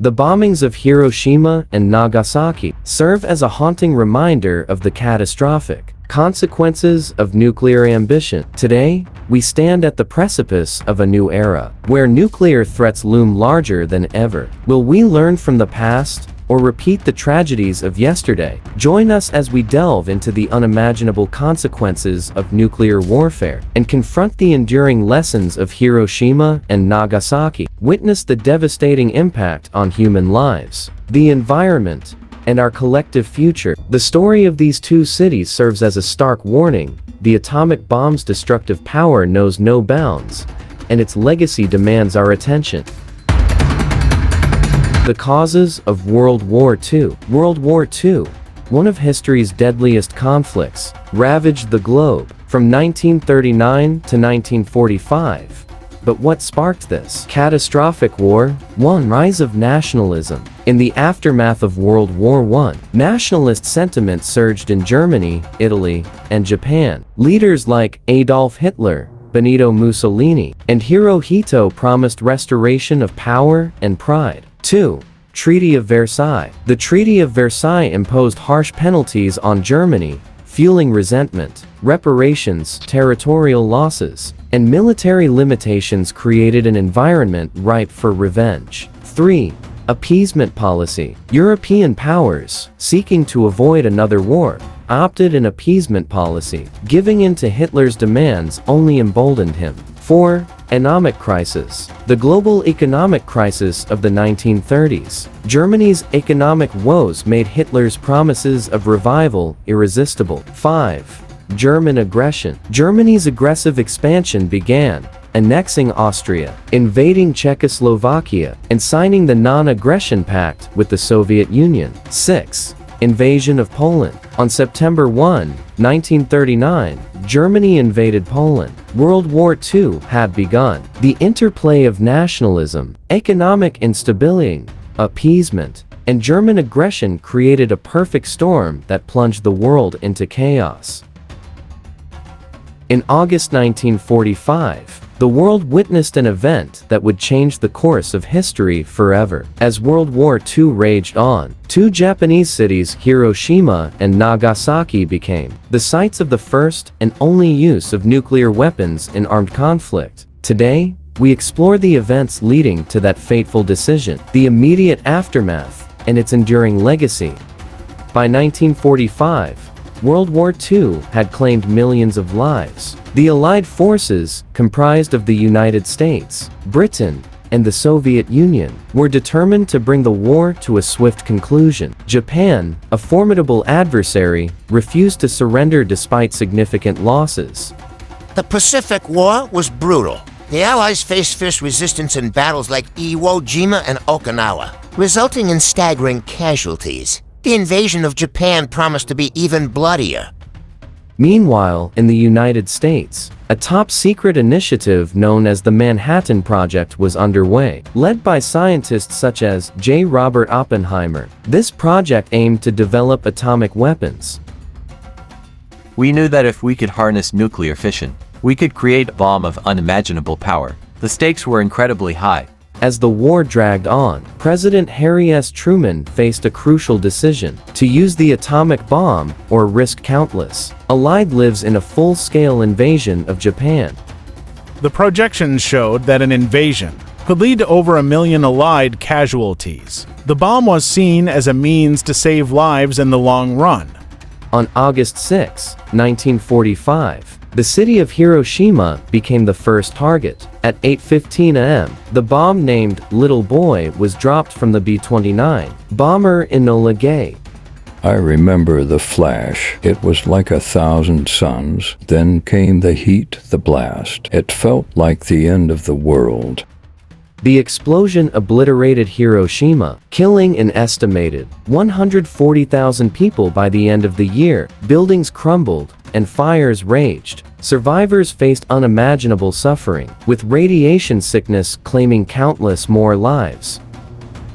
The bombings of Hiroshima and Nagasaki serve as a haunting reminder of the catastrophic consequences of nuclear ambition. Today, we stand at the precipice of a new era, where nuclear threats loom larger than ever. Will we learn from the past, or repeat the tragedies of yesterday? Join us as we delve into the unimaginable consequences of nuclear warfare and confront the enduring lessons of Hiroshima and Nagasaki. Witness the devastating impact on human lives, the environment, and our collective future. The story of these two cities serves as a stark warning. The atomic bomb's destructive power knows no bounds, and its legacy demands our attention. The causes of World War II. World War II, one of history's deadliest conflicts, ravaged the globe from 1939 to 1945. But what sparked this catastrophic war? 1. Rise of nationalism. In the aftermath of World War I, nationalist sentiment surged in Germany, Italy, and Japan. Leaders like Adolf Hitler, Benito Mussolini, and Hirohito promised restoration of power and pride. 2. Treaty of Versailles. The Treaty of Versailles imposed harsh penalties on Germany, fueling resentment. Reparations, territorial losses, and military limitations created an environment ripe for revenge. 3. Appeasement policy. European powers, seeking to avoid another war, opted an appeasement policy. Giving in to Hitler's demands only emboldened him. 4. Economic crisis. The global economic crisis of the 1930s. Germany's economic woes made Hitler's promises of revival irresistible. 5. German aggression. Germany's aggressive expansion began, annexing Austria, invading Czechoslovakia, and signing the Non-Aggression Pact with the Soviet Union. 6. Invasion of Poland. On September 1, 1939, Germany invaded Poland. World War II had begun. The interplay of nationalism, economic instability, appeasement, and German aggression created a perfect storm that plunged the world into chaos. In August 1945, the world witnessed an event that would change the course of history forever. As World War II raged on, two Japanese cities, Hiroshima and Nagasaki, became the sites of the first and only use of nuclear weapons in armed conflict. Today, we explore the events leading to that fateful decision, the immediate aftermath, and its enduring legacy. By 1945, World War II had claimed millions of lives. The Allied forces, comprised of the United States, Britain, and the Soviet Union, were determined to bring the war to a swift conclusion. Japan, a formidable adversary, refused to surrender despite significant losses. The Pacific War was brutal. The Allies faced fierce resistance in battles like Iwo Jima and Okinawa, resulting in staggering casualties. The invasion of Japan promised to be even bloodier. Meanwhile, in the United States, a top-secret initiative known as the Manhattan Project was underway, led by scientists such as J. Robert Oppenheimer. This project aimed to develop atomic weapons. We knew that if we could harness nuclear fission, we could create a bomb of unimaginable power. The stakes were incredibly high. As the war dragged on, President Harry S. Truman faced a crucial decision: to use the atomic bomb or risk countless Allied lives in a full-scale invasion of Japan. The projections showed that an invasion could lead to over 1 million Allied casualties. The bomb was seen as a means to save lives in the long run. On August 6, 1945, the city of Hiroshima became the first target. At 8:15 a.m., the bomb named Little Boy was dropped from the B-29 bomber Enola Gay. I remember the flash. It was like 1,000 suns. Then came the heat, the blast. It felt like the end of the world. The explosion obliterated Hiroshima, killing an estimated 140,000 people by the end of the year. Buildings crumbled, and fires raged. Survivors faced unimaginable suffering, with radiation sickness claiming countless more lives.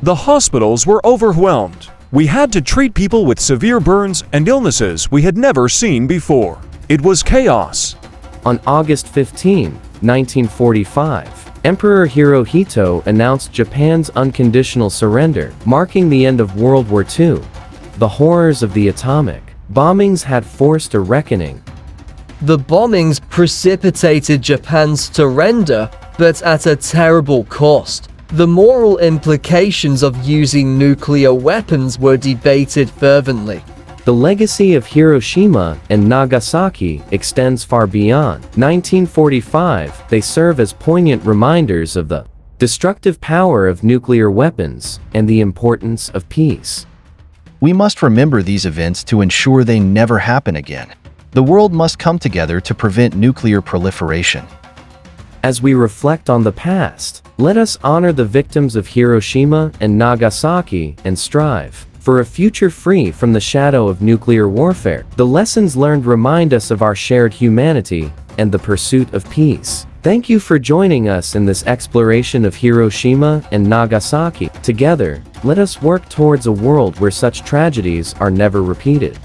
The hospitals were overwhelmed. We had to treat people with severe burns and illnesses we had never seen before. It was chaos. On August 15, 1945, Emperor Hirohito announced Japan's unconditional surrender, marking the end of World War II. The horrors of the atomic bombings had forced a reckoning. The bombings precipitated Japan's surrender, but at a terrible cost. The moral implications of using nuclear weapons were debated fervently. The legacy of Hiroshima and Nagasaki extends far beyond 1945. They serve as poignant reminders of the destructive power of nuclear weapons and the importance of peace. We must remember these events to ensure they never happen again. The world must come together to prevent nuclear proliferation. As we reflect on the past, let us honor the victims of Hiroshima and Nagasaki and strive for a future free from the shadow of nuclear warfare. The lessons learned remind us of our shared humanity and the pursuit of peace. Thank you for joining us in this exploration of Hiroshima and Nagasaki. Together, let us work towards a world where such tragedies are never repeated.